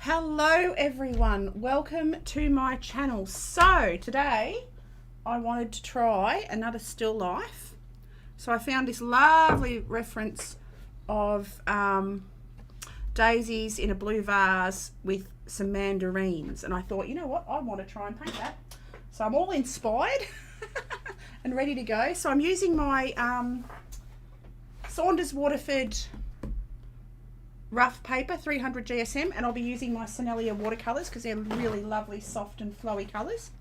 Hello everyone, welcome to my channel. So today I wanted to try another still life. So I found this lovely reference of daisies in a blue vase with some mandarins, and I thought, you know what, I want to try and paint that. So I'm all inspired and ready to go. So I'm using my Saunders Waterford rough paper, 300 GSM, and I'll be using my Sennelier watercolours because they're really lovely, soft and flowy colours.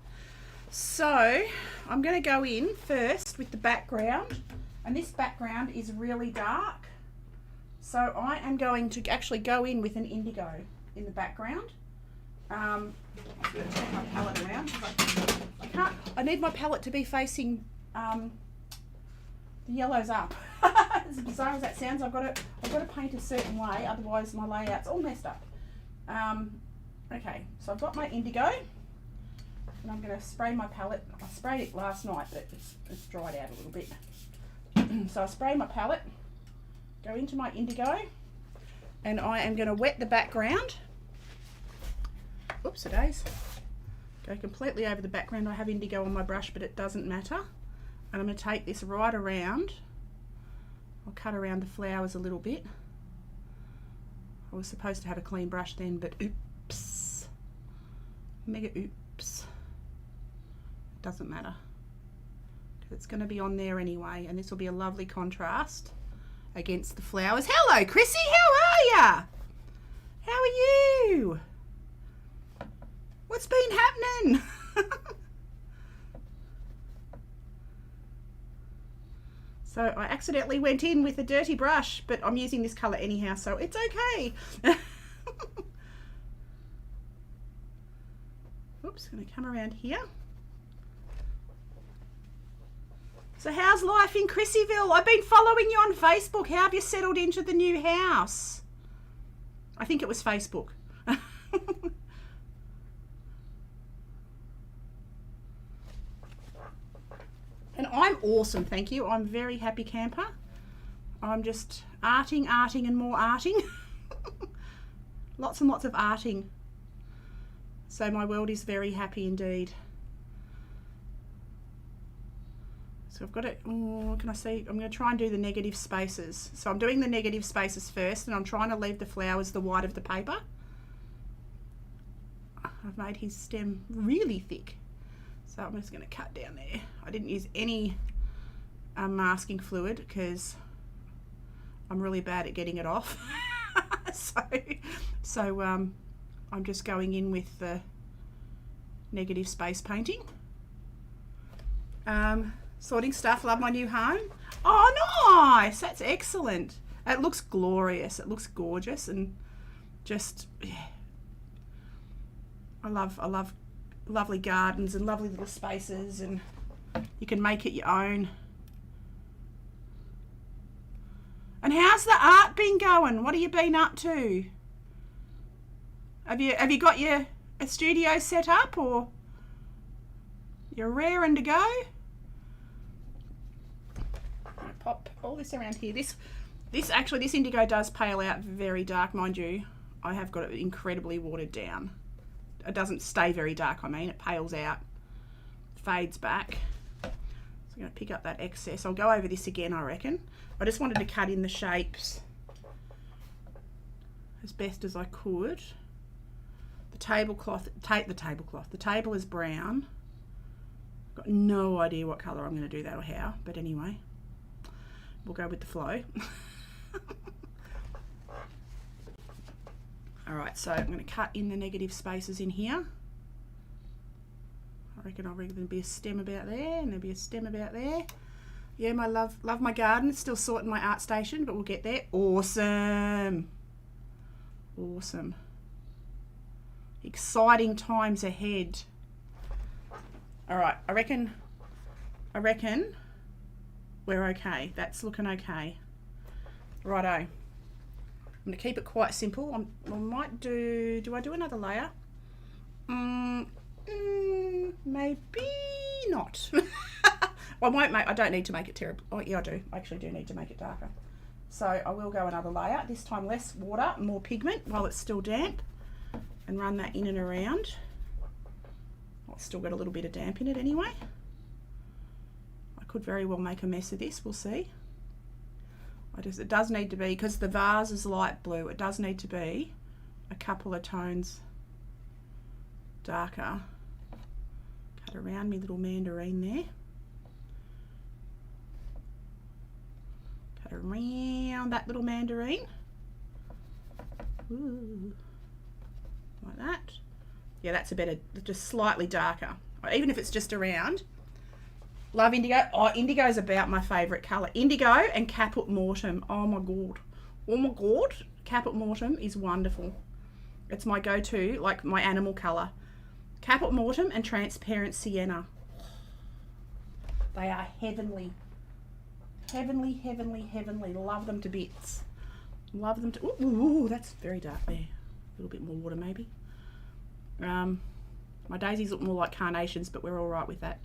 So I'm going to go in first with the background, and this background is really dark. So I am going to actually go in with an indigo in the background. I'm going to take my palette around. I need my palette to be facing the yellows up. As bizarre as that sounds, I've got to paint a certain way, otherwise my layout's all messed up. Okay, so I've got my indigo, and I'm going to spray my palette. I sprayed it last night, but it's dried out a little bit. So I spray my palette, go into my indigo, and I am going to wet the background. Oops, a days. Go completely over the background. I have indigo on my brush, but it doesn't matter. And I'm going to take this right around. I'll cut around the flowers a little bit. I was supposed to have a clean brush then, but oops. Mega oops. It doesn't matter. It's going to be on there anyway, and this will be a lovely contrast against the flowers. Hello, Chrissy, how are ya? How are you? What's been happening? So I accidentally went in with a dirty brush, but I'm using this colour anyhow, so it's okay. Oops, going to come around here. So how's life in Chrissyville? I've been following you on Facebook. How have you settled into the new house? I think it was Facebook. And I'm awesome, thank you. I'm a very happy camper. I'm just arting and more arting. Lots and lots of arting. So my world is very happy indeed. So I've got it, oh, can I see? I'm going to try and do the negative spaces. So I'm doing the negative spaces first, and I'm trying to leave the flowers the white of the paper. I've made his stem really thick. So I'm just going to cut down there. I didn't use any masking fluid because I'm really bad at getting it off. so I'm just going in with the negative space painting. Sorting stuff, love my new home. Oh, nice, that's excellent. It looks glorious, it looks gorgeous, and just, yeah. I love lovely gardens and lovely little spaces, and you can make it your own. And how's the art been going? What have you been up to? Have you got a studio set up, or you're raring to go? I'll pop all this around here. This indigo does pale out very dark, mind you. I have got it incredibly watered down. It doesn't stay very dark, I mean, it pales out, fades back. So I'm going to pick up that excess. I'll go over this again, I reckon. I just wanted to cut in the shapes as best as I could. The table is brown. I've got no idea what colour I'm going to do that or how, but anyway, we'll go with the flow. Alright, so I'm going to cut in the negative spaces in here. I reckon there'll be a stem about there, and there'll be a stem about there. Yeah, my love my garden. Still sorting my art station, but we'll get there. Awesome. Awesome. Exciting times ahead. Alright, I reckon we're okay. That's looking okay. Righto. I'm going to keep it quite simple. I might do I do another layer? Maybe not. I don't need to make it terrible. Oh yeah, I do. I actually do need to make it darker. So I will go another layer, this time less water, more pigment while it's still damp. and run that in and around. I've still got a little bit of damp in it anyway. I could very well make a mess of this, we'll see. It does need to be, because the vase is light blue, it does need to be a couple of tones darker. Cut around my little mandarin there. Cut around that little mandarin. Ooh. Like that. Yeah, that's a better, just slightly darker. Even if it's just around. Love indigo. Oh, indigo is about my favourite colour. Indigo and caput mortem. Oh my god. Oh my god. Caput mortem is wonderful. It's my go-to, like my animal colour. Caput mortem and transparent sienna. They are heavenly. Heavenly, heavenly, heavenly. Love them to bits. Love them to... Ooh, that's very dark there. A little bit more water maybe. My daisies look more like carnations, but we're all right with that.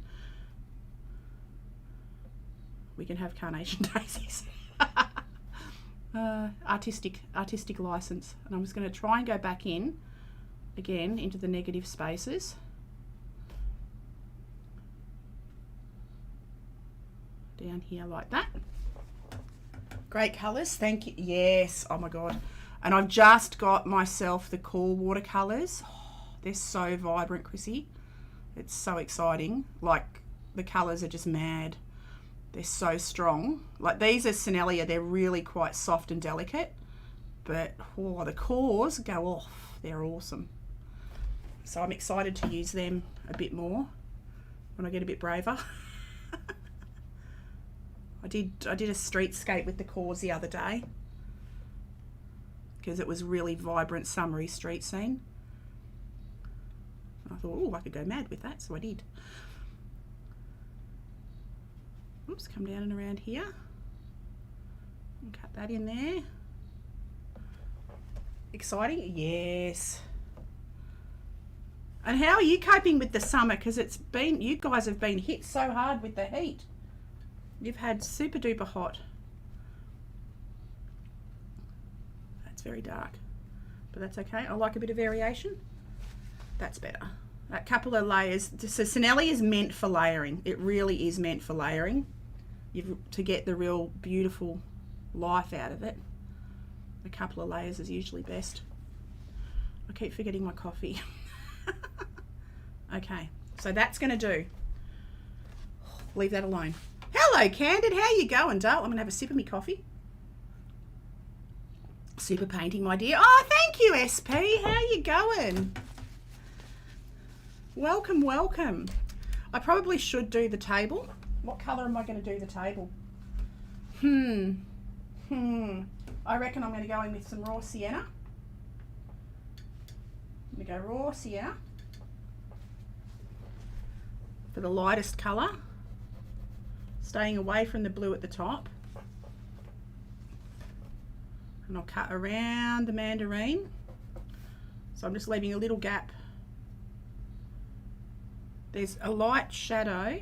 We can have carnation daisies. Artistic license. And I'm just going to try and go back in again into the negative spaces. Down here like that. Great colours, thank you. Yes, oh my god. And I've just got myself the cool watercolours. Oh, they're so vibrant, Chrissy. It's so exciting. Like, the colours are just mad. They're so strong. Like, these are Sennelier, they're really quite soft and delicate. But, oh, the cores go off. They're awesome. So I'm excited to use them a bit more when I get a bit braver. I did a streetscape with the cores the other day because it was really vibrant, summery street scene. I thought, oh, I could go mad with that, so I did. Oops, come down and around here and cut that in there. Exciting, yes. And how are you coping with the summer? Because you guys have been hit so hard with the heat. You've had super duper hot. That's very dark, but that's okay. I like a bit of variation. That's better. A couple of layers. So Sennelier is meant for layering. It really is meant for layering. To get the real beautiful life out of it. A couple of layers is usually best. I keep forgetting my coffee. Okay, so that's going to do. Leave that alone. Hello, Candid. How you going, doll? I'm going to have a sip of my coffee. Super painting, my dear. Oh, thank you, SP. How you going? Welcome, welcome. I probably should do the table. What colour am I going to do the table? I reckon I'm going to go in with some raw sienna. I'm going to go raw sienna for the lightest colour. Staying away from the blue at the top. And I'll cut around the mandarin. So I'm just leaving a little gap. There's a light shadow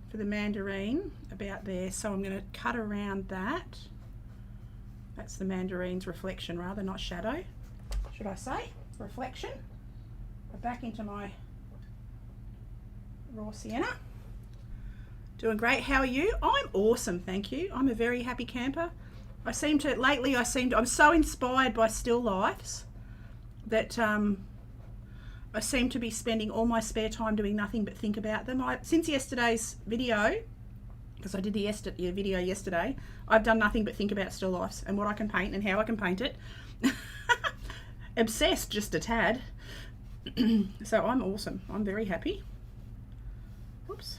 for the mandarin about there, so I'm going to cut around that. That's the mandarin's reflection rather, not shadow, should I say. Reflection. Back into my raw sienna. Doing great. How are you? I'm awesome, thank you. I'm a very happy camper. I'm so inspired by still lifes that I seem to be spending all my spare time doing nothing but think about them. Since yesterday's video, because I did the video yesterday, I've done nothing but think about still lifes and what I can paint and how I can paint it. Obsessed just a tad. So I'm awesome. I'm very happy. Oops.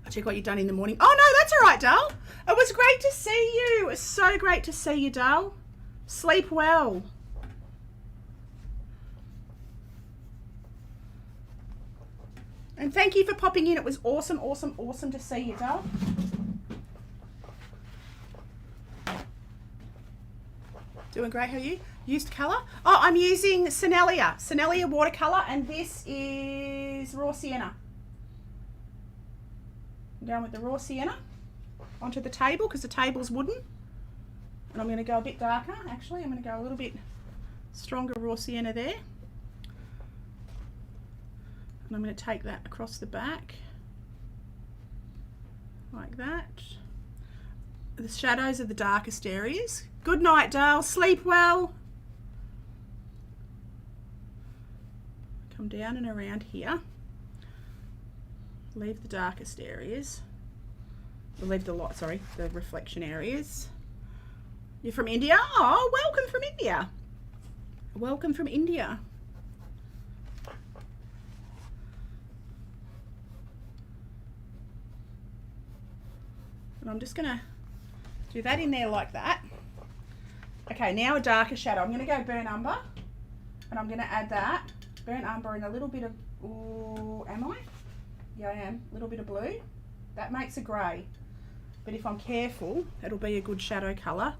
I'll check what you've done in the morning. Oh no, that's all right, Dal. It was great to see you. It was so great to see you, Dal. Sleep well. And thank you for popping in. It was awesome, awesome, awesome to see you, Dal. Doing great. How are you? Used colour? Oh, I'm using Sennelier watercolour, and this is raw sienna. Down with the raw sienna onto the table because the table's wooden. And I'm going to go a bit darker. Actually, I'm going to go a little bit stronger raw sienna there. And I'm going to take that across the back like that. The shadows are the darkest areas. Good night, Dale. Sleep well. Come down and around here. Leave the darkest areas. Leave the light, sorry, the reflection areas. You're from India? Oh, welcome from India. Welcome from India. And I'm just gonna do that in there like that. Okay, now a darker shadow. I'm gonna go burnt umber, and I'm gonna add that burnt umber and a little bit of, ooh, am I? Yeah, I am. A little bit of blue. That makes a grey. But if I'm careful, it'll be a good shadow colour,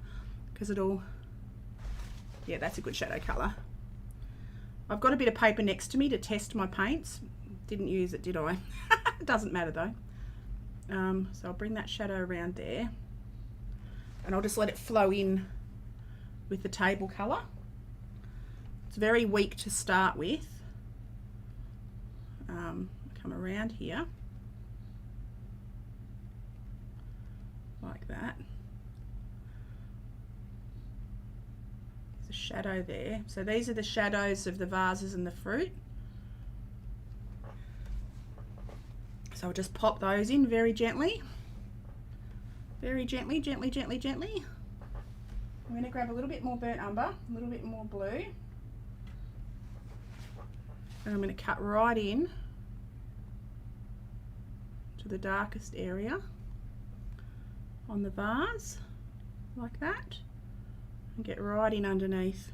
because it'll, yeah, that's a good shadow colour. I've got a bit of paper next to me to test my paints. Didn't use it, did I? It doesn't matter though. So I'll bring that shadow around there, and I'll just let it flow in with the table colour. It's very weak to start with. Come around here like that. There's a shadow there. So these are the shadows of the vases and the fruit. So I'll just pop those in very gently. Very gently, gently, gently, gently. I'm going to grab a little bit more burnt umber, a little bit more blue. And I'm going to cut right in to the darkest area on the vase, like that. And get right in underneath.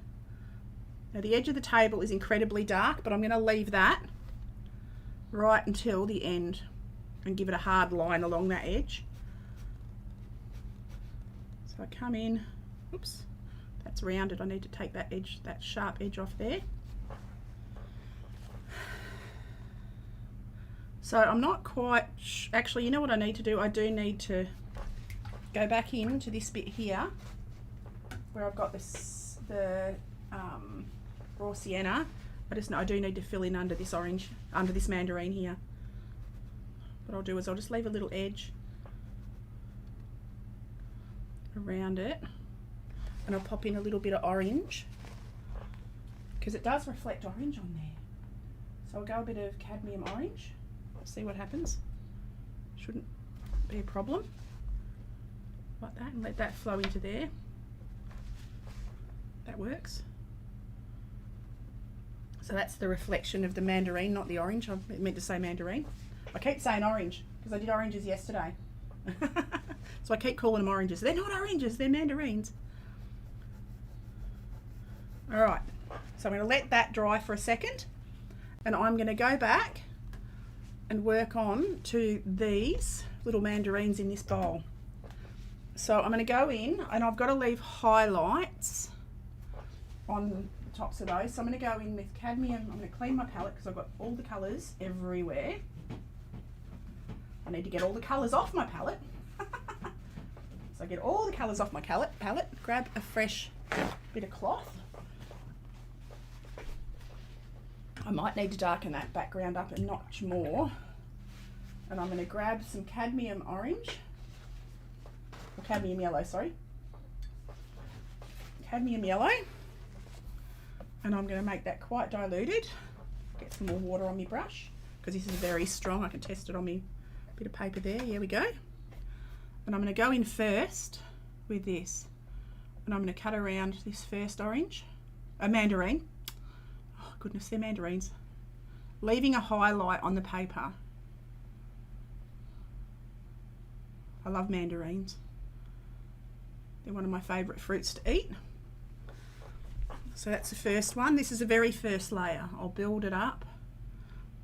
Now the edge of the table is incredibly dark, but I'm going to leave that right until the end and give it a hard line along that edge. So I come in, oops, that's rounded. I need to take that edge, that sharp edge off there. So I'm not quite, actually, you know what I need to do? I do need to go back into this bit here where I've got this, the raw sienna. I just know I do need to fill in under this orange, under this mandarin here. What I'll do is I'll just leave a little edge around it, and I'll pop in a little bit of orange because it does reflect orange on there. So I'll go a bit of cadmium orange. See what happens. Shouldn't be a problem. Like that, and let that flow into there. That works. So that's the reflection of the mandarin, not the orange. I meant to say mandarin. I keep saying orange because I did oranges yesterday. So I keep calling them oranges. They're not oranges, they're mandarins. All right, so I'm going to let that dry for a second, and I'm going to go back and work on to these little mandarins in this bowl. So I'm going to go in, and I've got to leave highlights on the tops of those. So I'm going to go in with cadmium. I'm going to clean my palette because I've got all the colours everywhere. I need to get all the colours off my palette. So I get all the colours off my palette, grab a fresh bit of cloth. I might need to darken that background up a notch more. And I'm going to grab some cadmium orange, or cadmium yellow, sorry. Cadmium yellow. And I'm going to make that quite diluted. Get some more water on my brush, because this is very strong. I can test it on my bit of paper there. Here we go. And I'm going to go in first with this. And I'm going to cut around this first orange, a mandarin. Oh goodness, they're mandarins. Leaving a highlight on the paper. I love mandarins. They're one of my favourite fruits to eat. So that's the first one. This is the very first layer. I'll build it up.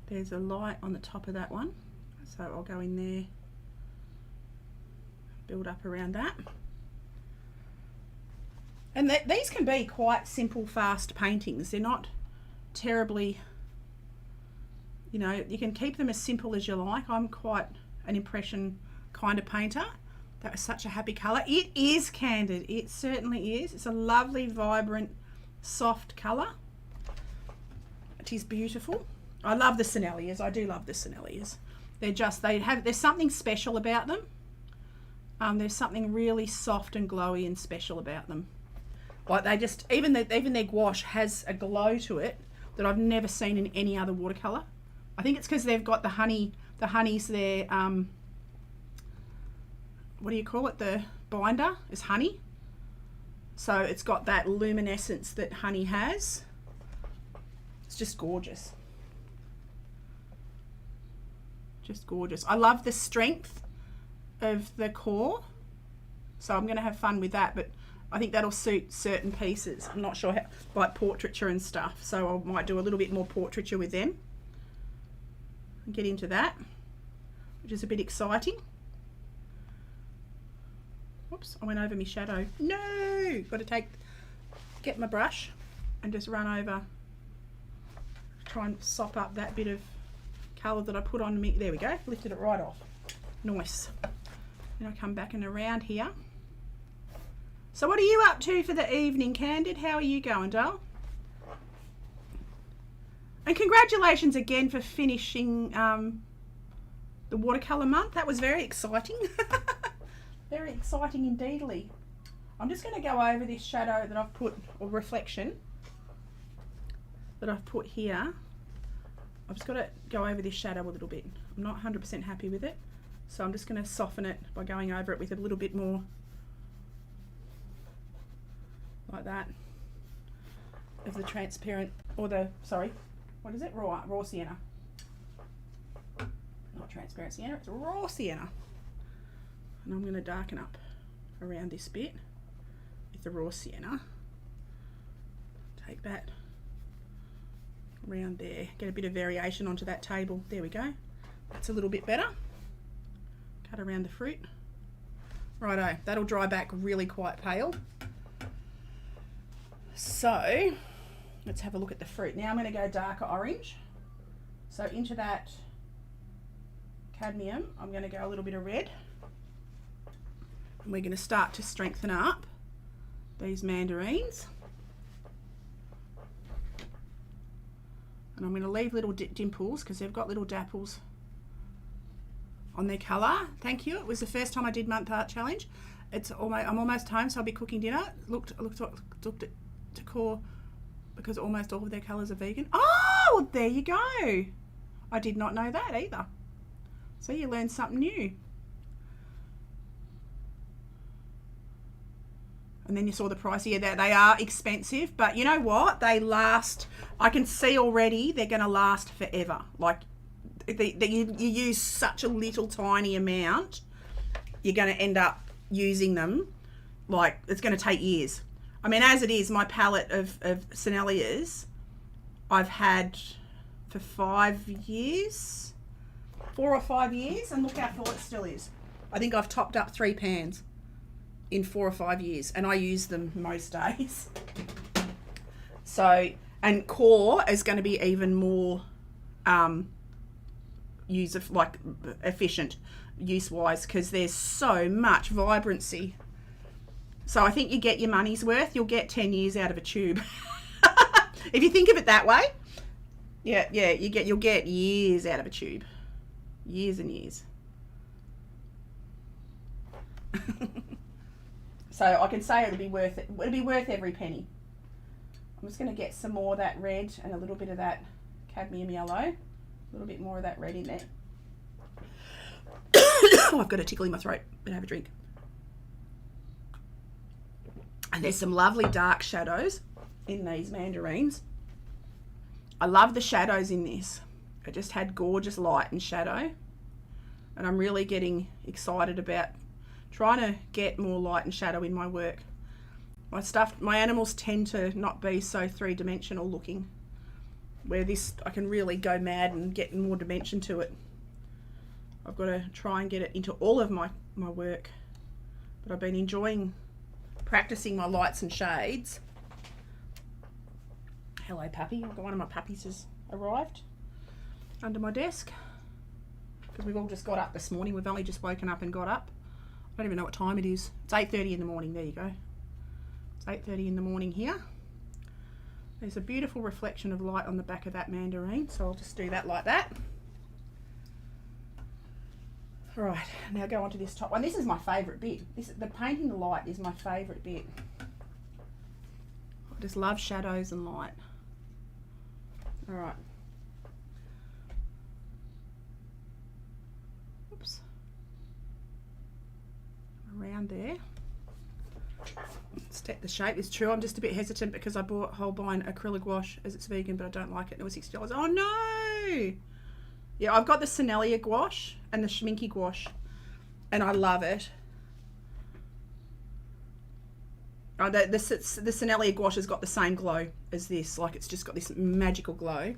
There's a light on the top of that one. So I'll go in there, build up around that. And these can be quite simple, fast paintings. They're not terribly, you know, you can keep them as simple as you like. I'm quite an impression kind of painter. That was such a happy colour. It is candid. It certainly is. It's a lovely, vibrant soft colour. It is beautiful. I love the Senneliers. I do love the Senneliers. There's something special about them. There's something really soft and glowy and special about them. Like they just, even their gouache has a glow to it that I've never seen in any other watercolour. I think it's because they've got the honey's their, what do you call it? The binder is honey. So it's got that luminescence that honey has. It's just gorgeous. Just gorgeous. I love the strength of the core. So I'm going to have fun with that, but I think that'll suit certain pieces. I'm not sure how, like portraiture and stuff. So I might do a little bit more portraiture with them. And get into that, which is a bit exciting. Oops, I went over my shadow. No! Got to get my brush and just run over. Try and sop up that bit of colour that I put on me. There we go, lifted it right off. Nice. Then I come back and around here. So what are you up to for the evening, Candid? How are you going, doll? And congratulations again for finishing the watercolour month. That was very exciting. Very exciting indeedly. I'm just going to go over this shadow that I've put, or reflection that I've put here. I've just got to go over this shadow a little bit. I'm not 100% happy with it, so I'm just going to soften it by going over it with a little bit more, like that, of the transparent, or the, sorry, what is it? Raw sienna. Not transparent sienna, it's raw sienna. And I'm going to darken up around this bit with the raw sienna. Take that around there, get a bit of variation onto that table. There we go. That's a little bit better. Cut around the fruit. Righto, that'll dry back really quite pale. So let's have a look at the fruit. Now I'm going to go darker orange. So into that cadmium, I'm going to go a little bit of red. And we're going to start to strengthen up these mandarins. And I'm going to leave little dimples because they've got little dapples on their colour. Thank you. It was the first time I did Month Art Challenge. I'm almost home, so I'll be cooking dinner. Looked at decor because almost all of their colours are vegan. Oh, there you go. I did not know that either. So you learned something new. And then you saw the price. Yeah, they are expensive, but you know what? They last. I can see already they're going to last forever. Like, you use such a little tiny amount, you're going to end up using them. Like, it's going to take years. I mean, as it is, my palette of Senneliers, I've had for 5 years, 4 or 5 years, and look how full it still is. I think I've topped up 3 pans in 4 or 5 years, and I use them most days. So, and core is going to be even more efficient use-wise, because there's so much vibrancy. So I think you get your money's worth. You'll get 10 years out of a tube. If you think of it that way, yeah, you'll get years out of a tube, years and years. So I can say it'll be worth it. It'll be worth every penny. I'm just going to get some more of that red and a little bit of that cadmium yellow. A little bit more of that red in there. Oh, I've got a tickle in my throat. Better have a drink. And there's some lovely dark shadows in these mandarins. I love the shadows in this. It just had gorgeous light and shadow. And I'm really getting excited about trying to get more light and shadow in my work. My animals tend to not be so three-dimensional looking, where this, I can really go mad and get more dimension to it. I've got to try and get it into all of my work. But I've been enjoying practicing my lights and shades. Hello, puppy. One of my puppies has arrived under my desk because we've all just got up this morning. We've only just woken up and got up. I don't even know what time it is. It's 8:30 in the morning. There you go. It's 8:30 in the morning here. There's a beautiful reflection of light on the back of that mandarin, so I'll just do that like that. Right, now go on to this top one. This is my favourite bit. The painting the light is my favourite bit. I just love shadows and light. All right. Oops. Around there. Step the shape is true. I'm just a bit hesitant because I bought Holbein acrylic wash as it's vegan, but I don't like it. It was $60. Oh no! Yeah, I've got the Sennelier gouache and the Schminky gouache, and I love it. Oh, the Sennelier gouache has got the same glow as this. Like, it's just got this magical glow.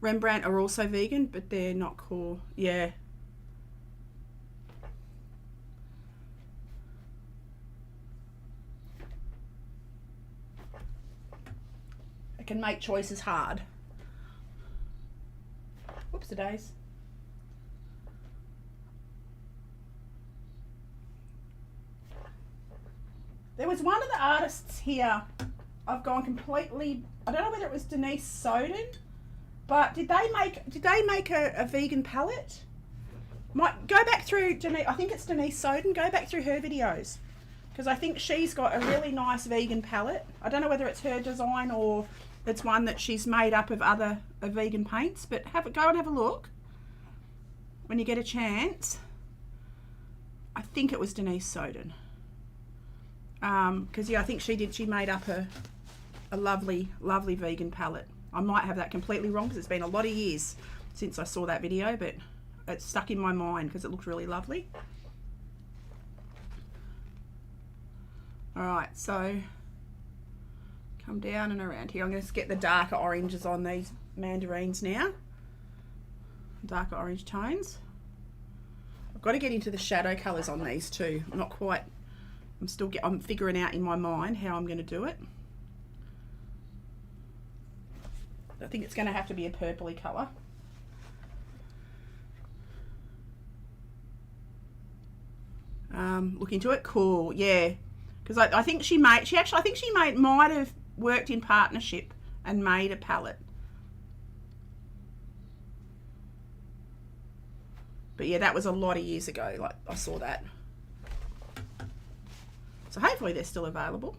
Rembrandt are also vegan, but they're not cool. Yeah. It can make choices hard. Whoops, the days. There was one of the artists here. I've gone completely. I don't know whether it was Denise Soden, but did they make a vegan palette? Might go back through Denise. I think it's Denise Soden. Go back through her videos because I think she's got a really nice vegan palette. I don't know whether it's her design or it's one that she's made up of other vegan paints, but go and have a look when you get a chance. I think it was Denise Soden. Because yeah, I think she made up a lovely vegan palette. I might have that completely wrong because it's been a lot of years since I saw that video, but it's stuck in my mind because it looked really lovely. All right, so come down and around here. I'm going to get the darker oranges on these mandarins now. Darker orange tones. I've got to get into the shadow colours on these too. I'm not quite. I'm figuring out in my mind how I'm going to do it. I think it's going to have to be a purpley colour. Look into it. Cool, yeah. Because I think she might have worked in partnership and made a palette. But yeah, that was a lot of years ago. Like, I saw that. So hopefully they're still available.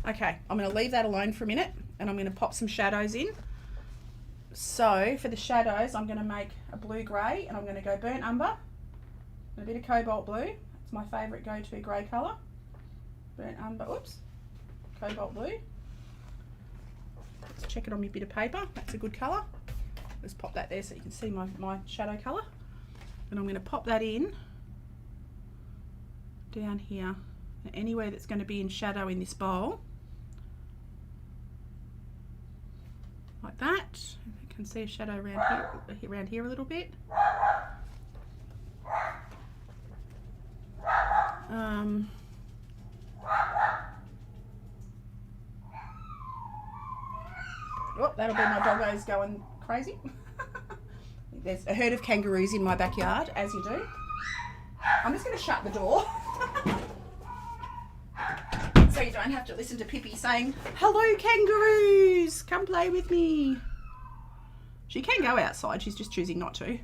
Okay, I'm going to leave that alone for a minute and I'm going to pop some shadows in. So for the shadows, I'm going to make a blue grey and I'm going to go burnt umber and a bit of cobalt blue. It's my favourite go-to grey colour. Burnt umber, oops, cobalt blue. Let's check it on my bit of paper. That's a good colour. Let's pop that there so you can see my shadow colour. And I'm going to pop that in down here, anywhere that's going to be in shadow in this bowl, like that. You can see a shadow around here a little bit. Oh, that'll be my doggos going crazy. There's a herd of kangaroos in my backyard, as you do. I'm just going to shut the door so you don't have to listen to Pippi saying, "Hello kangaroos, come play with me." She can go outside, she's just choosing not to.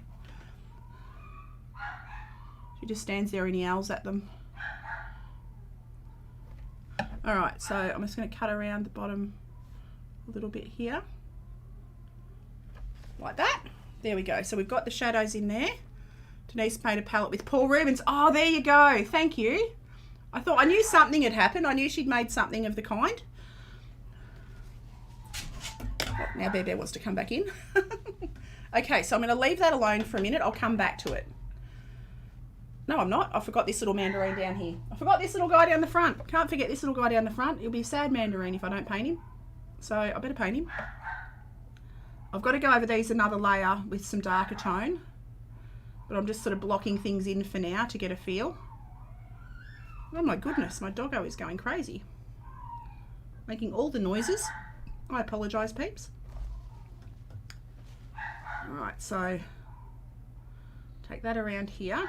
She just stands there and yells at them. Alright, so I'm just going to cut around the bottom a little bit here. Like that. There we go. So we've got the shadows in there. Denise made a palette with Paul Rubens. Oh, there you go. Thank you. I knew something had happened. I knew she'd made something of the kind. Oh, now Bear Bear wants to come back in. Okay, so I'm going to leave that alone for a minute. I'll come back to it. No, I'm not. I forgot this little mandarin down here. I forgot this little guy down the front. Can't forget this little guy down the front. He'll be a sad mandarin if I don't paint him. So I better paint him. I've got to go over these another layer with some darker tone. But I'm just sort of blocking things in for now to get a feel. Oh my goodness, my doggo is going crazy. Making all the noises. I apologise, peeps. Alright, so take that around here.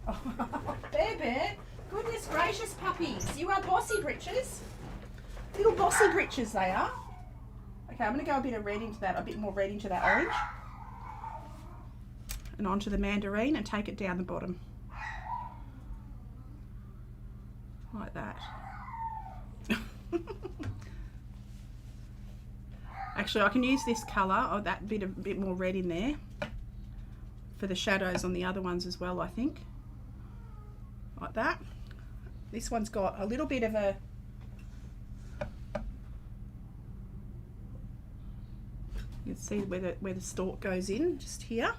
Oh, Bear Bear, goodness gracious, puppy. puppies. You are bossy britches. Little bossy britches they are. Okay, I'm going to go a bit of red into that, a bit more red into that orange. And onto the mandarin and take it down the bottom. Like that. Actually, I can use this colour, or that bit more red in there, for the shadows on the other ones as well, I think. Like that. This one's got a little bit of a... You can see where the stalk goes in, just here.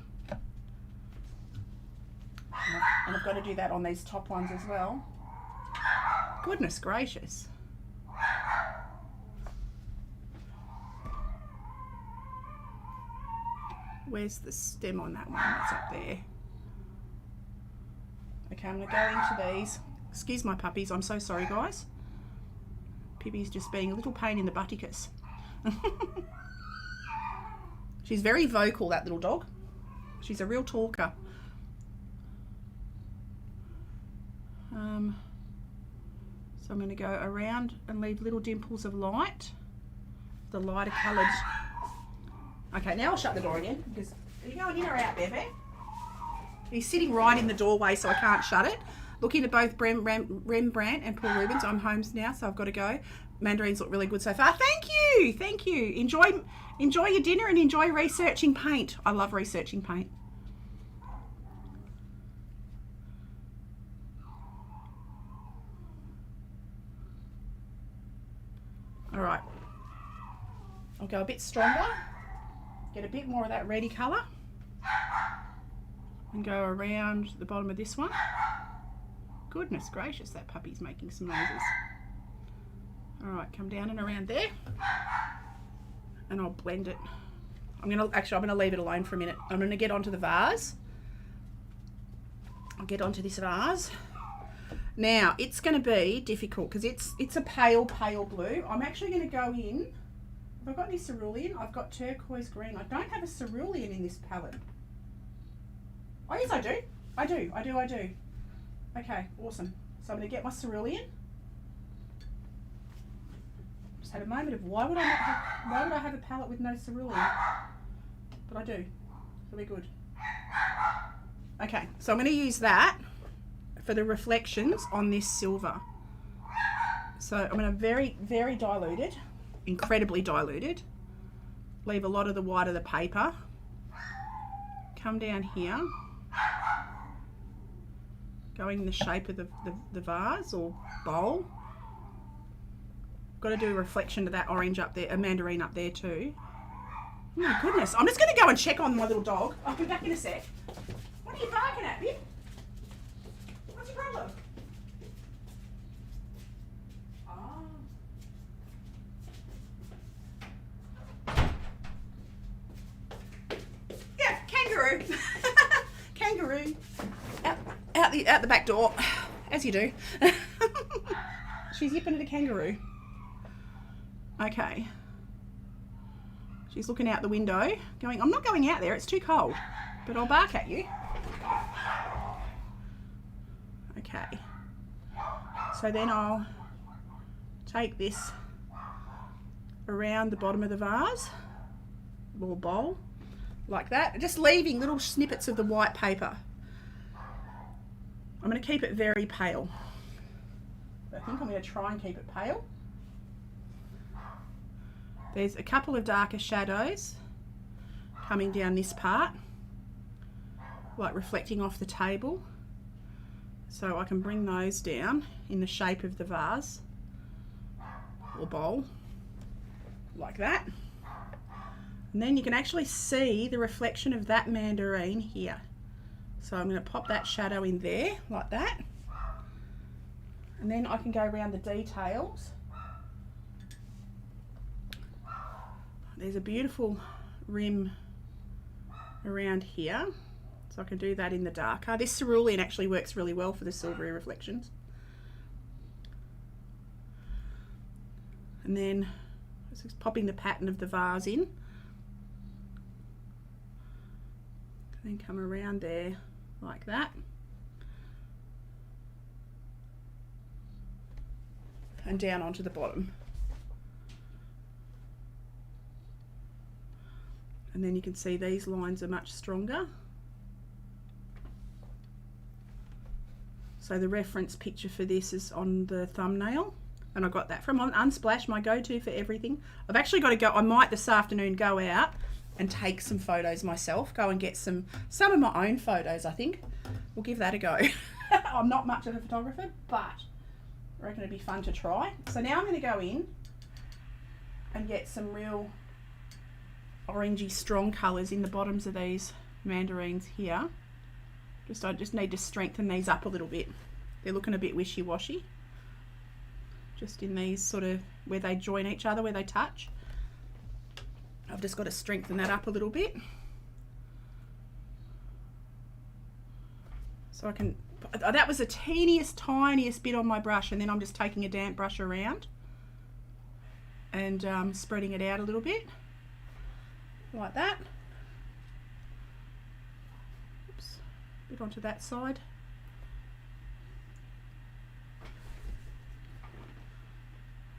And I've got to do that on these top ones as well. Goodness gracious. Where's the stem on that one? That's up there. Okay, I'm going to go into these. Excuse my puppies, I'm so sorry guys. Pippi's just being a little pain in the butticus. She's very vocal, that little dog. She's a real talker. So I'm going to go around and leave little dimples of light. The lighter coloured. Okay, now I'll shut the door again, because are you going in or out, Bear? He's sitting right in the doorway, so I can't shut it. Looking at both Rembrandt and Paul Rubens. I'm home now, so I've got to go. Mandarins look really good so far. Thank you, thank you. Enjoy your dinner and enjoy researching paint. I love researching paint. All right, I'll go a bit stronger. Get a bit more of that reddy colour. And go around the bottom of this one. Goodness gracious, that puppy's making some noises. All right, come down and around there. And I'll blend it. I'm gonna leave it alone for a minute. I'm gonna get onto the vase. I'll get onto this vase. Now, it's gonna be difficult because it's a pale blue. I'm actually gonna go in. Have I got any cerulean? I've got turquoise green. I don't have a cerulean in this palette. Oh yes, I do. I do. Okay, awesome. So I'm going to get my cerulean. Just had a moment of why would I have a palette with no cerulean? But I do. It'll be good. Okay, so I'm going to use that for the reflections on this silver. So I'm going to very diluted, incredibly diluted. Leave a lot of the white of the paper. Come down here. Going in the shape of the vase or bowl. Got to do a reflection of that orange up there, a mandarin up there too. Oh my goodness. I'm just going to go and check on my little dog. I'll be back in a sec. What are you barking at, Bib? What's your problem? Oh. Yeah, kangaroo. Kangaroo. Out the back door, as you do. She's yipping at a kangaroo. Okay. She's looking out the window, going, I'm not going out there, it's too cold, but I'll bark at you. Okay. So then I'll take this around the bottom of the vase, or bowl, like that, just leaving little snippets of the white paper. I'm going to keep it very pale. I think I'm going to try and keep it pale. There's a couple of darker shadows coming down this part, like reflecting off the table. So I can bring those down in the shape of the vase or bowl, like that. And then you can actually see the reflection of that mandarin here. So I'm going to pop that shadow in there, like that. And then I can go around the details. There's a beautiful rim around here. So I can do that in the darker. This cerulean actually works really well for the silvery reflections. And then just popping the pattern of the vase in. And then come around there like that. and down onto the bottom. And then you can see these lines are much stronger. So the reference picture for this is on the thumbnail, and I got that from Unsplash, my go-to for everything. I've actually got to go, I might this afternoon go out and take some photos myself, go and get some of my own photos, I think. We'll give that a go. I'm not much of a photographer, but I reckon it'd be fun to try. So now I'm going to go in and get some real orangey strong colours in the bottoms of these mandarins here. I just need to strengthen these up a little bit. They're looking a bit wishy-washy. Just in these sort of, where they join each other, where they touch. I've just got to strengthen that up a little bit. So I can, that was the tiniest bit on my brush, and then I'm just taking a damp brush around and spreading it out a little bit. Like that. Oops, a bit onto that side.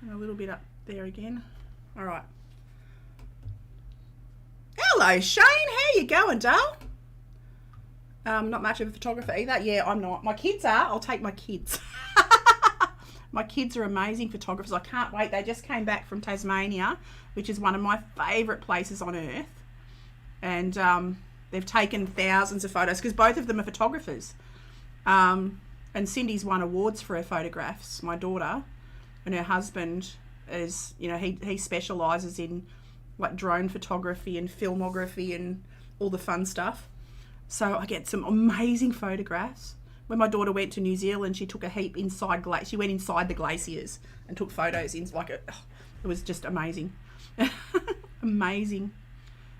And a little bit up there again. All right. Hello, Shane. How you going, doll? Not much of a photographer either. Yeah, I'm not. My kids are. I'll take my kids. My kids are amazing photographers. I can't wait. They just came back from Tasmania, which is one of my favourite places on earth. And they've taken thousands of photos because both of them are photographers. And Cindy's won awards for her photographs, my daughter. And her husband is, you know, he specialises in like drone photography and filmography and all the fun stuff. So I get some amazing photographs. When my daughter went to New Zealand, she took a heap inside she went inside the glaciers and took photos in it was just amazing. Amazing.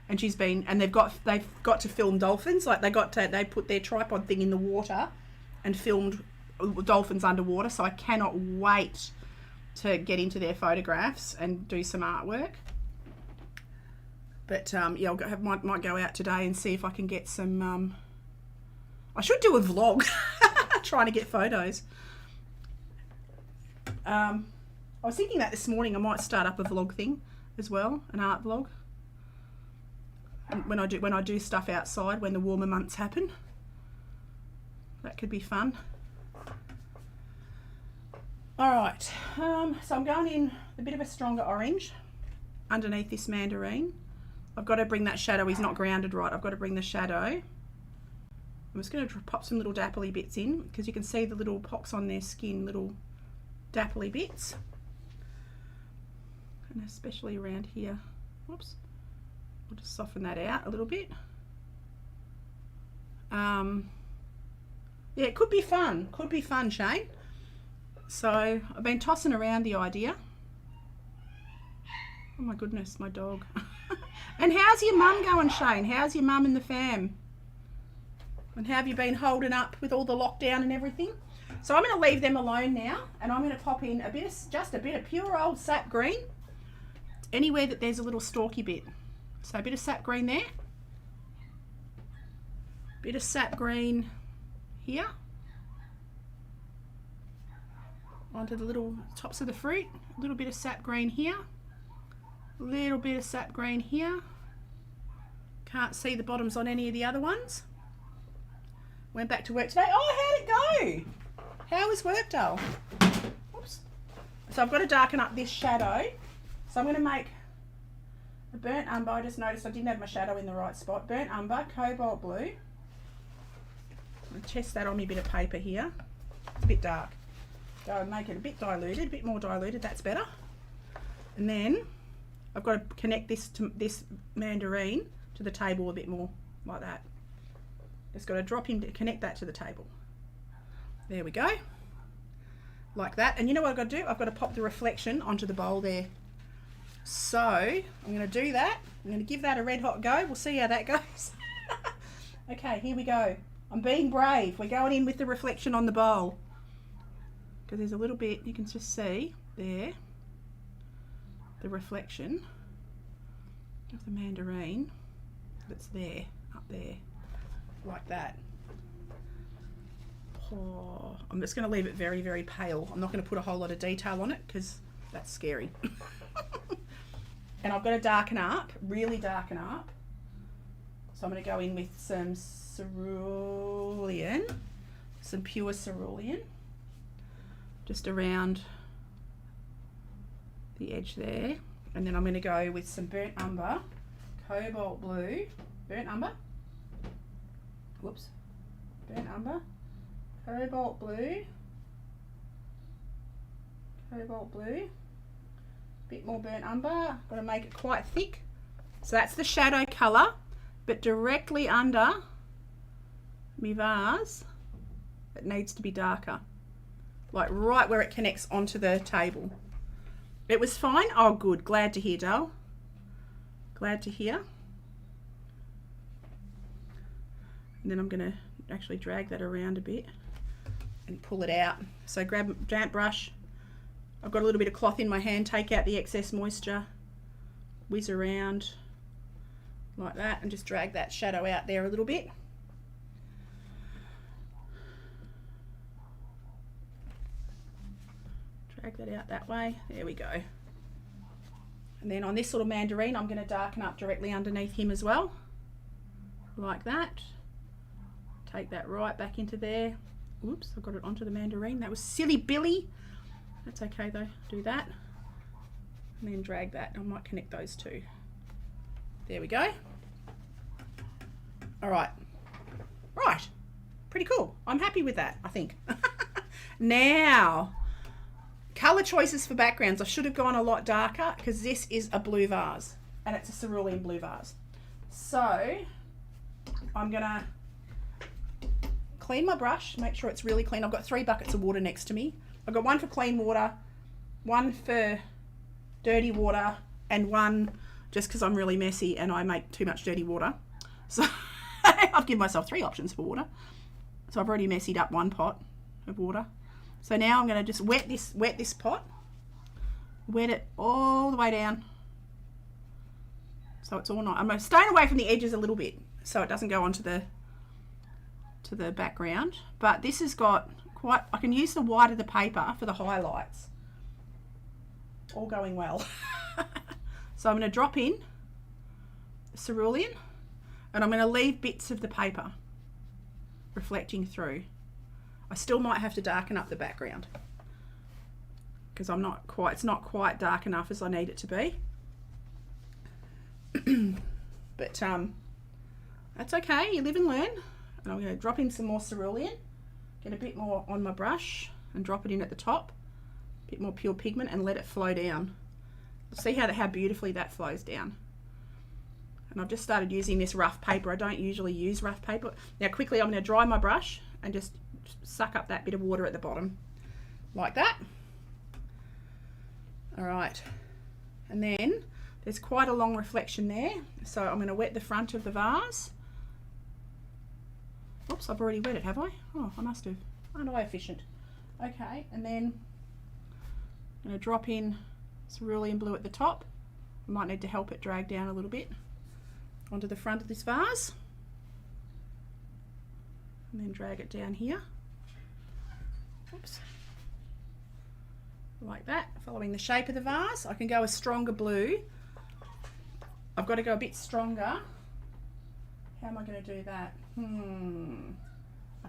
And they've got to film dolphins. Like they put their tripod thing in the water and filmed dolphins underwater. So I cannot wait to get into their photographs and do some artwork. But yeah, might go out today and see if I can get some. I should do a vlog, trying to get photos. I was thinking that this morning. I might start up a vlog thing as well, an art vlog. And when I do stuff outside, when the warmer months happen, that could be fun. All right, so I'm going in a bit of a stronger orange underneath this mandarin. I've got to bring that shadow, he's not grounded right, I've got to bring the shadow. I'm just going to pop some little dappley bits in because you can see the little pocks on their skin, little dappley bits. And especially around here. Whoops. I'll just soften that out a little bit. Yeah, it could be fun. Could be fun, Shane. So I've been tossing around the idea. Oh my goodness, my dog. And how's your mum going, Shane? How's your mum and the fam? And how have you been holding up with all the lockdown and everything? So I'm going to leave them alone now, and I'm going to pop in just a bit of pure old sap green anywhere that there's a little stalky bit. So a bit of sap green there, bit of sap green here onto the little tops of the fruit, a little bit of sap green here, a little bit of sap green here. Can't see the bottoms on any of the other ones. Went back to work today. Oh, how'd it go? How was work, doll? Oops. So I've got to darken up this shadow. So I'm going to make a burnt umber. I just noticed I didn't have my shadow in the right spot. Burnt umber, cobalt blue. I'll test that on my bit of paper here. It's a bit dark. Go and make it a bit diluted, a bit more diluted. That's better. And then I've got to connect this mandarin to the table a bit more, like that. Just got to drop in to connect that to the table. There we go. Like that. And you know what I've got to do? I've got to pop the reflection onto the bowl there. So I'm going to do that. I'm going to give that a red hot go. We'll see how that goes. Okay, here we go. I'm being brave. We're going in with the reflection on the bowl. Because there's a little bit, you can just see there, the reflection of the mandarin that's there, up there. Like that. Oh, I'm just going to leave it very, very pale. I'm not going to put a whole lot of detail on it because that's scary. And I've got to darken up, really darken up. So I'm going to go in with some cerulean, some pure cerulean, just around the edge there. And then I'm going to go with some burnt umber, cobalt blue, burnt umber, whoops, burnt umber, cobalt blue, bit more burnt umber. Got to make it quite thick. So that's the shadow colour, but directly under my vase, it needs to be darker, like right where it connects onto the table. It was fine. Oh, good. Glad to hear, Dale. Glad to hear. And then I'm going to actually drag that around a bit and pull it out. So grab a damp brush. I've got a little bit of cloth in my hand. Take out the excess moisture. Whiz around like that and just drag that shadow out there a little bit. Drag that out that way. There we go. And then on this little mandarin, I'm going to darken up directly underneath him as well. Like that. Take that right back into there. Oops, I got it onto the mandarin. That was silly Billy. That's okay though. Do that. And then drag that. I might connect those two. There we go. All right. Right. Pretty cool. I'm happy with that, I think. Now, colour choices for backgrounds. I should have gone a lot darker because this is a blue vase and it's a cerulean blue vase. So I'm going to clean my brush, make sure it's really clean. I've got 3 buckets of water next to me. I've got one for clean water, one for dirty water, and one just because I'm really messy and I make too much dirty water. So I've given myself 3 options for water. So I've already messied up 1 pot of water. So now I'm going to just wet this pot, wet it all the way down. So it's all nice. I'm staying away from the edges a little bit so it doesn't go onto the background. But this has got quite, I can use the white of the paper for the highlights. All going well. So I'm going to drop in cerulean and I'm going to leave bits of the paper reflecting through. I still might have to darken up the background because it's not quite dark enough as I need it to be. But that's okay, you live and learn. And I'm going to drop in some more cerulean, get a bit more on my brush and drop it in at the top, a bit more pure pigment and let it flow down. See how beautifully that flows down. And I've just started using this rough paper. I don't usually use rough paper. Now quickly I'm going to dry my brush and just suck up that bit of water at the bottom like that. All right, and then there's quite a long reflection there, so I'm going to wet the front of the vase. Oops, I've already wet it, have I? Oh, I must have. Aren't I efficient? Okay, and then I'm going to drop in cerulean blue at the top. I might need to help it drag down a little bit onto the front of this vase. And then drag it down here. Oops. Like that, following the shape of the vase. I can go a stronger blue. I've got to go a bit stronger. How am I going to do that? I can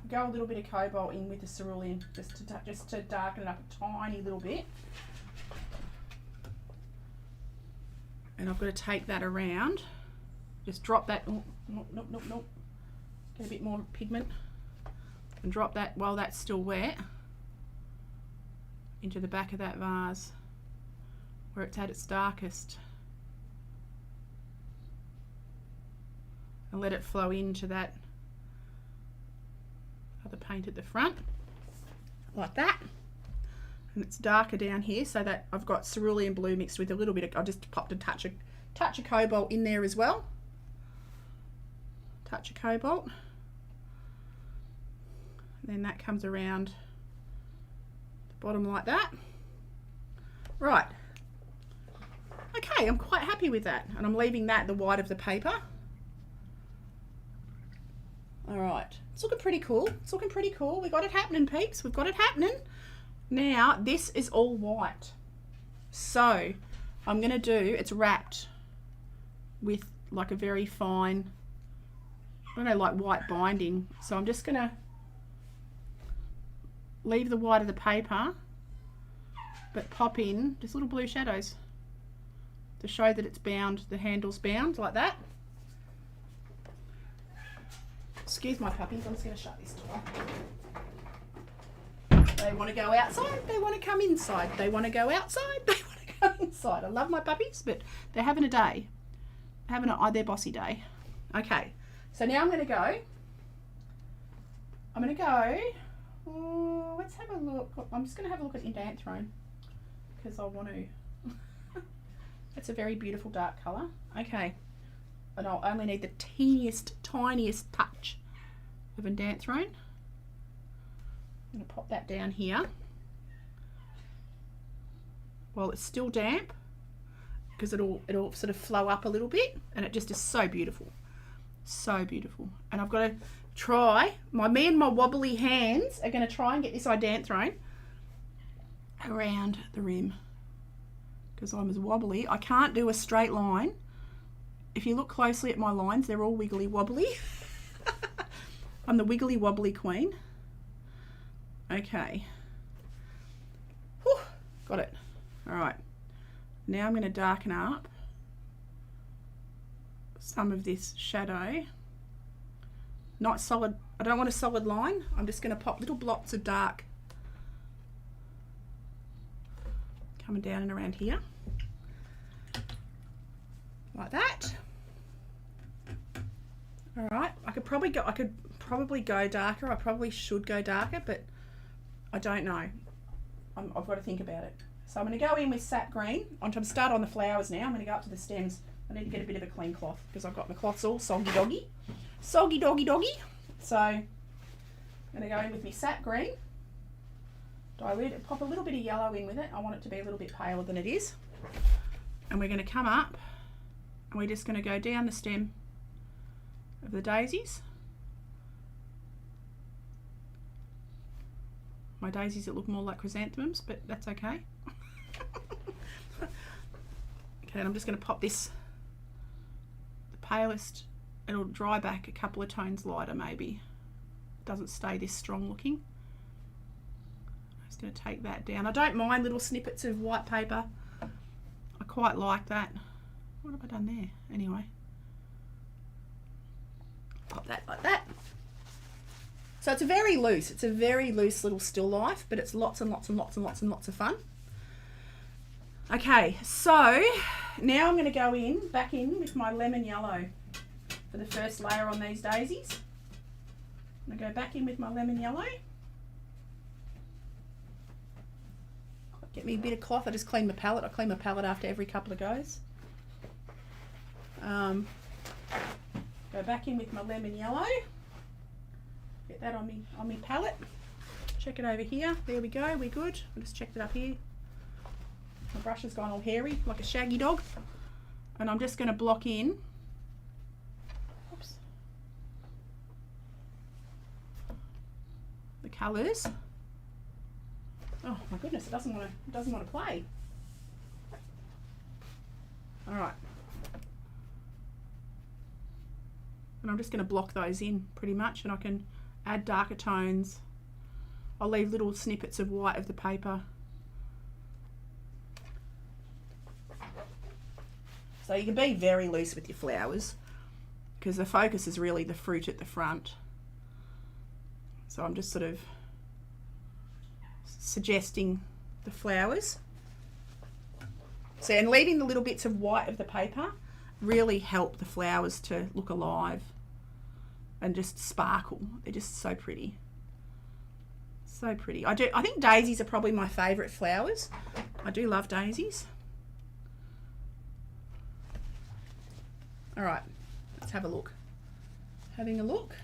go a little bit of cobalt in with the cerulean just to darken it up a tiny little bit. And I've got to take that around. Just drop that. Oh, nope. Get a bit more pigment. And drop that while that's still wet into the back of that vase where it's at its darkest. And let it flow into that other paint at the front, like that. And it's darker down here, so that I've got cerulean blue mixed with a little bit of, I just popped a touch of cobalt in there as well. Touch of cobalt. And then that comes around the bottom like that. Right. Okay, I'm quite happy with that. And I'm leaving that the white of the paper. All right, it's looking pretty cool. It's looking pretty cool. We got it happening, peeps. We've got it happening. Now, this is all white. So, I'm going to do, it's wrapped with like a very fine, I don't know, like white binding. So I'm just going to leave the white of the paper, but pop in just little blue shadows to show that it's bound, the handle's bound like that. Excuse my puppies, I'm just going to shut this door. They want to go outside, they want to come inside. They want to go outside, they want to come inside. I love my puppies, but they're having a day. They're having their bossy day. Okay, so now I'm going to go, let's have a look. I'm just going to have a look at Indanthrone because I want to. It's a very beautiful dark colour. Okay, and I'll only need the tiniest touch of Indanthrone. I'm going to pop that down here while it's still damp because it'll sort of flow up a little bit, and it just is so beautiful. So beautiful. And I've got to try, me and my wobbly hands are going to try and get this Indanthrone around the rim because I'm as wobbly. I can't do a straight line. If you look closely at my lines, they're all wiggly wobbly. I'm the wiggly wobbly queen. Okay. Whew, got it. All right. Now I'm going to darken up some of this shadow. Not solid. I don't want a solid line. I'm just going to pop little blots of dark coming down and around here. Like that. All right. I could probably go darker. I probably should go darker, but I don't know. I've got to think about it. So I'm going to go in with sap green. I'm going to start on the flowers now. I'm going to go up to the stems. I need to get a bit of a clean cloth because I've got my cloths all soggy doggy. Soggy doggy doggy. So I'm going to go in with my sap green. Dilute it. Pop a little bit of yellow in with it. I want it to be a little bit paler than it is. And we're going to come up and we're just going to go down the stem of the daisies. My daisies that look more like chrysanthemums, but that's okay. Okay, and I'm just going to pop this, the palest, it'll dry back a couple of tones lighter maybe. It doesn't stay this strong looking. I'm just going to take that down. I don't mind little snippets of white paper. I quite like that. What have I done there? Anyway. Pop that like that. So it's a very loose little still life, but it's lots and lots and lots and lots and lots of fun. Okay, so now I'm going to go back in with my lemon yellow for the first layer on these daisies. I'm going to go back in with my lemon yellow. Get me a bit of cloth. I just clean my palette. I clean my palette after every couple of goes. Go back in with my lemon yellow. Get that on me palette. Check it over here. There we go. We're good. I just checked it up here. My brush has gone all hairy like a shaggy dog. And I'm just going to block in. Oops. The colours. Oh my goodness, it doesn't want to play. All right. And I'm just going to block those in pretty much, and I can add darker tones. I'll leave little snippets of white of the paper. So you can be very loose with your flowers because the focus is really the fruit at the front. So I'm just sort of suggesting the flowers. So, and leaving the little bits of white of the paper really help the flowers to look alive and just sparkle. They're just so pretty. So pretty. I think daisies are probably my favourite flowers. I do love daisies. All right, let's have a look. Having a look.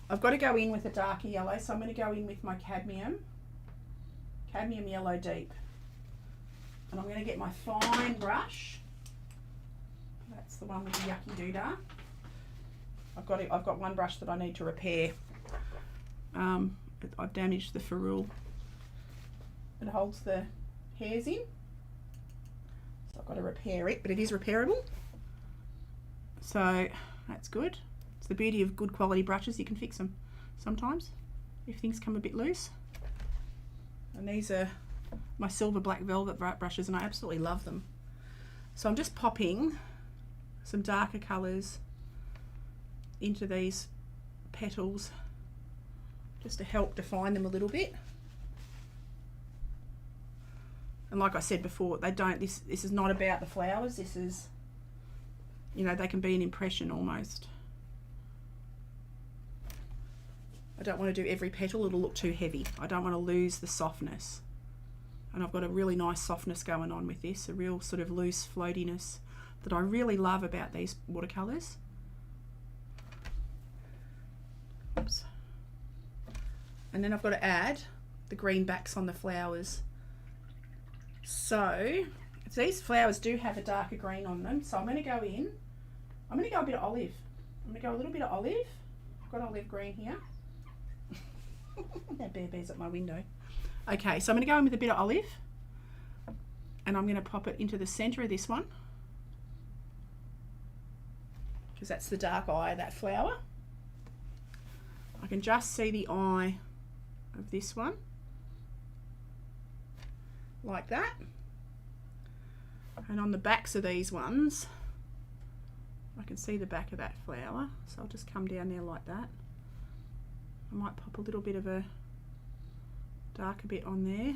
I've got to go in with a darker yellow, so I'm going to go in with my cadmium yellow deep. And I'm going to get my fine brush. That's the one with the yucky doodah. I've got one brush that I need to repair. I've damaged the ferrule. It holds the hairs in, so I've got to repair it, but it is repairable, so that's good. It's the beauty of good quality brushes, you can fix them sometimes if things come a bit loose. And these are my silver black velvet brushes and I absolutely love them. So I'm just popping some darker colours into these petals just to help define them a little bit. And like I said before, this is not about the flowers. This is, you know, they can be an impression almost. I don't want to do every petal, it'll look too heavy. I don't want to lose the softness. And I've got a really nice softness going on with this, a real sort of loose floatiness that I really love about these watercolours. Oops. And then I've got to add the green backs on the flowers. So these flowers do have a darker green on them, so I'm going to go in. I'm going to go a bit of olive. I'm going to go a little bit of olive. I've got olive green here. That bear's at my window. Okay, so I'm going to go in with a bit of olive, and I'm going to pop it into the centre of this one, because that's the dark eye of that flower. I can just see the eye of this one, like that. And on the backs of these ones, I can see the back of that flower, so I'll just come down there like that. I might pop a little bit of a darker bit on there,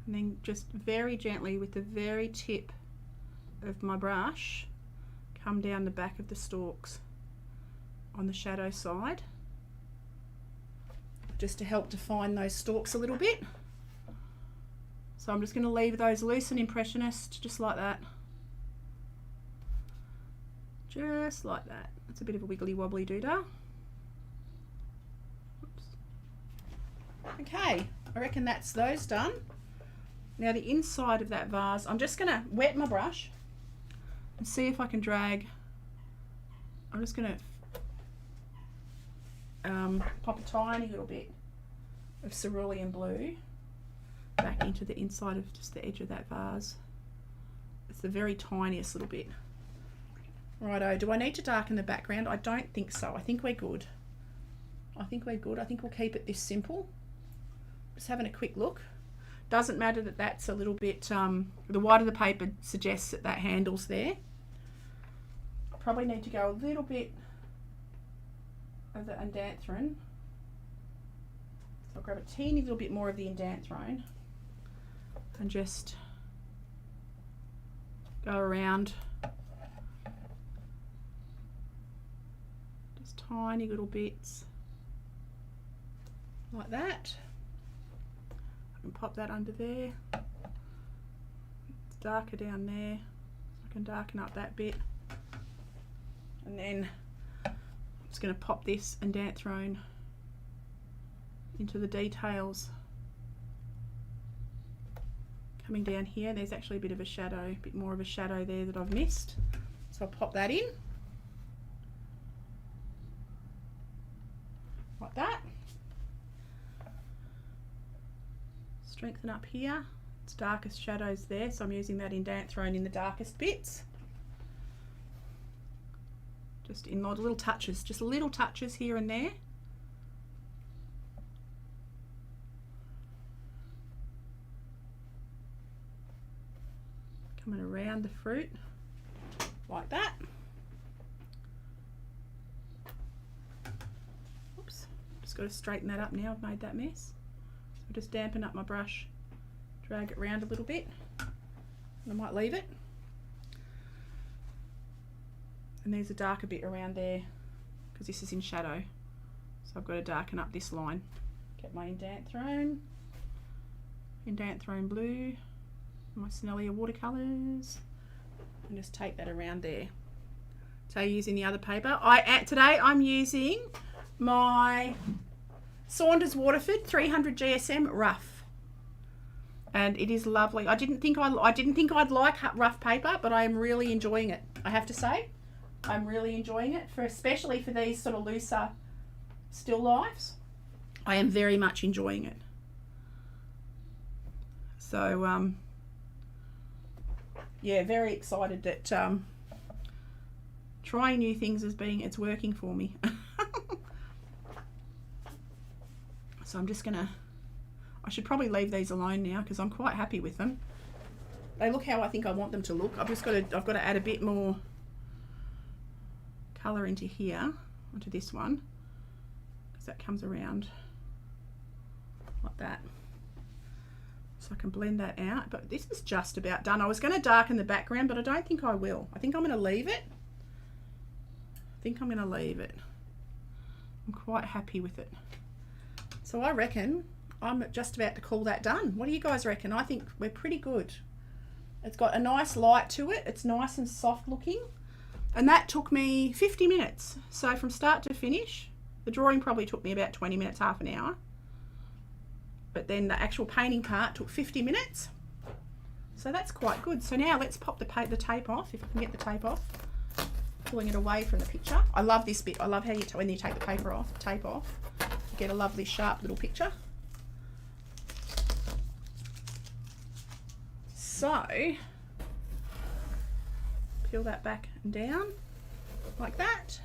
and then just very gently with the very tip of my brush come down the back of the stalks on the shadow side, just to help define those stalks a little bit. So I'm just going to leave those loose and impressionist, just like that. Just like that. It's a bit of a wiggly wobbly doodah. Okay, I reckon that's those done. Now the inside of that vase, I'm just going to wet my brush and see if I can drag. I'm just going to pop a tiny little bit of cerulean blue back into the inside of just the edge of that vase. It's the very tiniest little bit. Righto, do I need to darken the background? I don't think so. I think we're good. I think we're good. I think we'll keep it this simple. Just having a quick look. Doesn't matter that that's a little bit, the white of the paper suggests that that handle's there. Probably need to go a little bit of the indanthrone. So I'll grab a teeny little bit more of the indanthrone and just go around just tiny little bits like that. I can pop that under there. It's darker down there, so I can darken up that bit. And then I'm just going to pop this indanthrone into the details. Coming down here, there's actually a bit of a shadow, a bit more of a shadow there that I've missed. So I'll pop that in. Like that. Strengthen up here. It's darkest shadows there, so I'm using that indanthrone in the darkest bits. Just in little touches, just little touches here and there. Coming around the fruit like that. Oops, just got to straighten that up now. I've made that mess. So just dampen up my brush, drag it around a little bit, and I might leave it. And there's a darker bit around there because this is in shadow, so I've got to darken up this line. Get my indanthrone blue, my Sennelier watercolours, and just take that around there. So using the other paper, today I'm using my Saunders Waterford 300 GSM rough, and it is lovely. I didn't think I'd like rough paper, but I am really enjoying it, I have to say. I'm really enjoying it, especially for these sort of looser still lifes. I am very much enjoying it. So, yeah, very excited that trying new things it's working for me. So I'm just gonna, I should probably leave these alone now because I'm quite happy with them. They look how I think I want them to look. I've got to add a bit more colour into here, onto this one, because that comes around like that. So I can blend that out, but this is just about done. I was going to darken the background, but I don't think I will. I think I'm going to leave it. I'm quite happy with it. So I reckon I'm just about to call that done. What do you guys reckon? I think we're pretty good. It's got a nice light to it. It's nice and soft looking. And that took me 50 minutes. So from start to finish, the drawing probably took me about 20 minutes, half an hour. But then the actual painting part took 50 minutes. So that's quite good. So now let's pop the tape off, if I can get the tape off. Pulling it away from the picture. I love this bit. I love how when you take the tape off, you get a lovely sharp little picture. So, peel that back and down like that.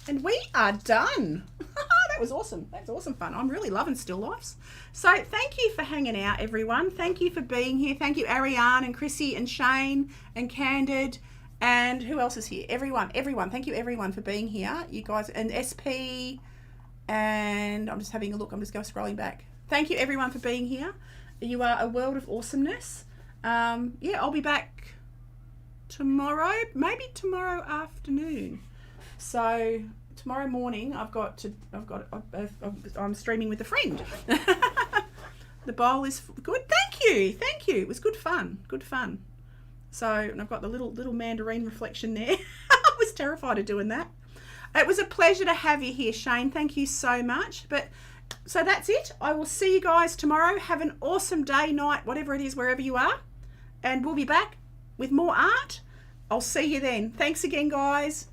And we are done. That was awesome. That's awesome fun. I'm really loving still lifes. So thank you for hanging out, everyone. Thank you for being here. Thank you, Ariane and Chrissy and Shane and Candid. And who else is here? Everyone. Thank you, everyone, for being here. You guys, and SP, and I'm just having a look. I'm just going scrolling back. Thank you, everyone, for being here. You are a world of awesomeness. Yeah, I'll be back tomorrow, maybe tomorrow afternoon. So tomorrow morning, I'm streaming with a friend. The bowl is good. Thank you. It was good fun. So, and I've got the little mandarin reflection there. I was terrified of doing that. It was a pleasure to have you here, Shane. Thank you so much. So that's it. I will see you guys tomorrow. Have an awesome day, night, whatever it is, wherever you are. And we'll be back with more art. I'll see you then. Thanks again, guys.